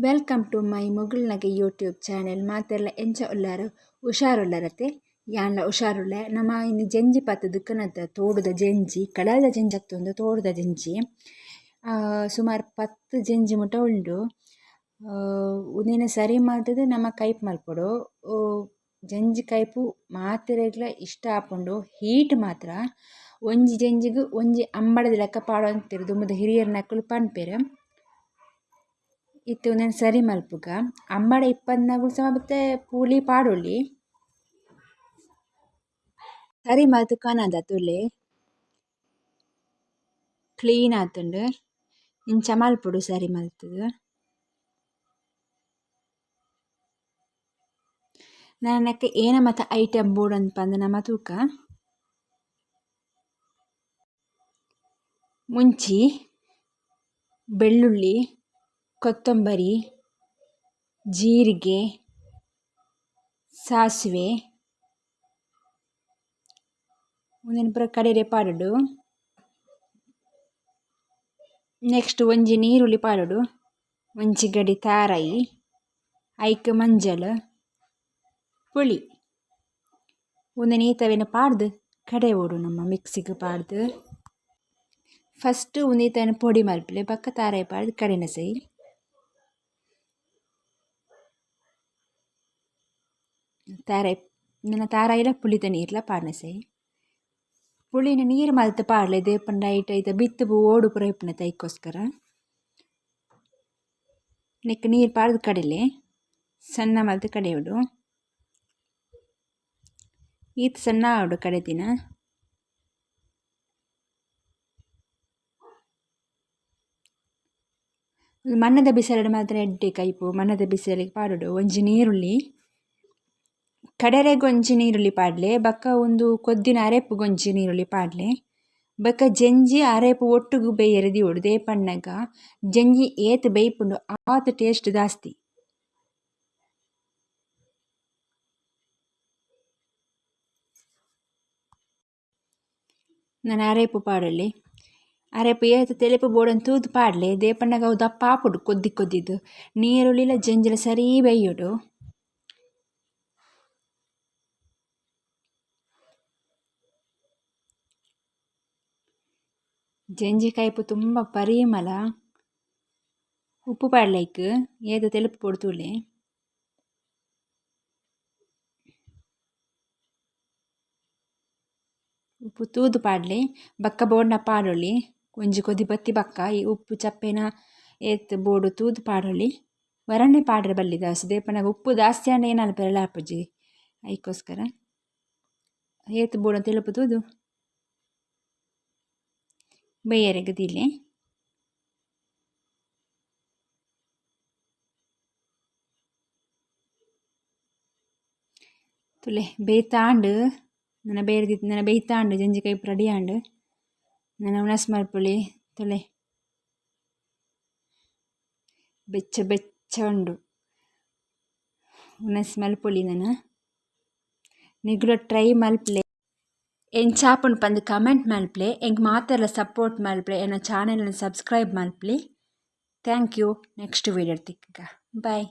Welcome to my Mugulnage YouTube channel. ಮಾತೆಲ್ಲ ಎಂಚ ಉಲ್ಲಾರು ಹುಷಾರುಳ್ಳರತೆ ಯಾನ್ಲ ಹುಷಾರುಳ್ಳೆ ನಮ್ಮ ಇನ್ನು ಜಂಜಿ ಪತ್ತು ದಿಕ್ಕನದ ತೋಡುದ ಜಂಜಿ ಕಡಲ್ದ ಜಂಜಿ ಹತ್ತೊಂದು ತೋಡುದ ಜಂಜಿ ಸುಮಾರು 10 ಜಂಜಿ ಮುಟ ಉಂಡು. ಉದಿನ ಸರಿ ಮಾಡ್ತದೆ ನಮ್ಮ ಕೈಪ್ ಮಲ್ಪೊಡು ಜಂಜಿ ಕೈಪು ಮಾತೆರೆಗ್ಲ ಇಷ್ಟ ಆಪುಂಡು. ಹೀಟ್ ಮಾತ್ರ ಒಂಜಿ ಜಂಜಿಗು ಒಂಜಿ ಅಂಬಡದ ಲೆಕ್ಕ ಪಾಡು ಅಂತಿರು ದುಮ್ಮದ ಹಿರಿಯರ ನಕ್ಕಲು ಪನ್ಪೆರು ಇತ್ತು ನಾನು ಸರಿ ಮಲ್ಪುಗ ಅಂಬಡ ಇಪ್ಪತ್ನಾಗು ಸಮ ಮತ್ತೆ ಪೂಲಿ ಪಾಡೊಳ್ಳಿ ಸರಿ ಮಲ್ತು ಕಾಣದ ತುಲೆ ಕ್ಲೀನ್ ಆತುಂಡು ಇಂಚ ಮಲ್ಪುಡು ಸರಿ ಮಲ್ತುದು. ನನಕ್ಕೆ ಏನ ಮತ್ತು ಐಟಮ್ ಬೋರ್ಡ್ ಅಂತ ಪಂದ ನಮ್ಮ ತೂಕ ಮುಂಚಿ ಬೆಳ್ಳುಳ್ಳಿ ಕೊತ್ತಂಬರಿ ಜೀರಿಗೆ ಸಾಸಿವೆ ಒಂದಿನ ಪೂರ ಕಡೆರೆ ಪಾಡೋಡು. ನೆಕ್ಸ್ಟ್ ಒಂಜಿ ನೀರುಳ್ಳಿ ಪಾಡೋಡು, ಒಂಜಿ ಗಡಿ ತಾರಾಯಿ ಐಕ್ ಮಂಜಲ್ ಪುಳಿ ಒಂದಿನ ಈತವೇನ ಪಾಡ್ದು ಕಡೆ ಓಡು ನಮ್ಮ ಮಿಕ್ಸಿಗೆ ಪಾಡ್ದು. ಫಸ್ಟ್ ಒಂದೀತನ ಪೊಡಿ ಮಲ್ಪಲೆ ಬಕ್ಕ ತಾರಾಯಿ ಪಾಡ್ದು ಕಡೆನ ಸೈ ತಾರಾಯಿ ನನ್ನ ತಾರಾಯಿಲ ಪುಳಿತ ನೀರ್ಲ ಪಾಡ್ನ ಸೈ ಪುಳಿನ ನೀರು ಮಲ್ತು ಪಾಡ್ಲೆ ದೇಪಂಡ ಐಟ ಐತ ಬಿತ್ತು ಪೂ ಓಡು ಪುರ ಇಪ್ಪುನ ತೈಕೋಸ್ಕರ ನೆಕ್ ನೀರು ಪಾಡ್ದು ಕಡಿಲೆ ಸಣ್ಣ ಮಲ್ತು ಕಡೆಯೋಡು. ಈತ ಸಣ್ಣ ಆವಡು ಕಡೆದಿನ ಮಣ್ಣದ ಬಿಸಿಲಡೆ ಮಾತ್ರ ಎಡ್ಡೆ ಕೈಪು ಮಣ್ಣದ ಬಿಸಿಲಿಗೆ ಪಾಡೋಡು. ಒಂಜಿ ನೀರುಳ್ಳಿ ಕಡೆರೆಗೆ ಒಂಜಿ ನೀರುಳ್ಳಿ ಪಾಡ್ಲೆ ಬಕ್ಕ ಒಂದು ಕೊದ್ದಿನ ಅರೆಪು ಗೊಂಜಿ ನೀರುಳ್ಳಿ ಪಾಡ್ಲೆ ಬಕ್ಕ ಜಂಜಿ ಅರೆಪು ಒಟ್ಟುಗು ಬೇಯರೆ ದಿಯೋಡು ದೇಪಣ್ಣಗ ಜಂಜಿ ಏತ್ ಬೇಯ್ಪುಂಡು ಆತ ಟೇಸ್ಟ್ ಜಾಸ್ತಿ. ನಾನು ಅರೆಪು ಪಾಡೊಳ್ಳಿ ಅರೆಪು ಏತ್ ತೆಲೆಪು ಬೋಡನ್ನು ತೂದು ಪಾಡ್ಲೆ ದೇಪಣ್ಣಗ ಅವು ದಪ್ಪ ಆಪುಡು ಕೊದ್ದಿದ್ದು ನೀರುಳ್ಳಿಲ ಜಂಜಿಲ ಸರಿ ಬೇಯೋಡು. ಜಂಜಿ ಕೈಪು ತುಂಬ ಪರಿಮಳ ಉಪ್ಪು ಪಾಡ್ಲೈಕ್ ಏದ ತೆಲುಪು ಪೊಡ್ತುಲೆ ಉಪ್ಪು ತೂದು ಪಾಡ್ಲೆ ಬಕ್ಕ ಬೋಡ್ನ ಪಾಡೊಳ್ಳಿ ಒಂಜಿ ಕೊದಿ ಬತ್ತಿ ಬಕ್ಕ ಈ ಉಪ್ಪು ಚಪ್ಪೆನ ಏತ್ ಬೋಡು ತೂದು ಪಾಡೊಳ್ಳಿ ವರಣ್ಣೆ ಪಾಡ್ರೆ ಬಲ್ಲಿ ದಾಸಿ ದೇಪನಾಗ ಉಪ್ಪು ಜಾಸ್ತಿ ಆಂಡ ಏನಾಲ ಪೆರಳ ಆಪುಜಿ ಐಕೋಸ್ಕರ ಏತ್ ಬೋಡ ತೆಲುಪು ತೂದು ಬೇಯರೆಗೆ ದಿಲೆ ತುಲೆ ಬೇಯ್ತಾಂಡು ನನ್ನ ಬೇಯ್ತಾಂಡು ಜಂಜಿ ಕೈಪು ರೆಡಿ ಆಂಡು ನನ್ನ ಉಣಸ್ ಮಲ್ಪೊಲಿ ತುಲೆ ಬೆಚ್ಚ ಉಂಡು ಉಣಸ್ ಮಲ್ಪೊಲಿ ನನ್ನ ನಿಗುಲ ಟ್ರೈ ಮಲ್ಪಲೆ ಎಂಚಾಪುಂಡು ಪಂದು ಕಮೆಂಟ್ ಮಲ್ಪಲೆ ಎಂಕ್ ಮಾತೆಲ್ಲ ಸಪೋರ್ಟ್ ಮಲ್ಪಲೆ ಎನ್ನ ಚಾನೆಲ್ನ ಸಬ್ಸ್ಕ್ರೈಬ್ ಮಲ್ಪಲೆ. Thank you. ನೆಕ್ಸ್ಟ್ ವೀಡಿಯೋ ತಿಕ್ಕ ಬಾಯ್.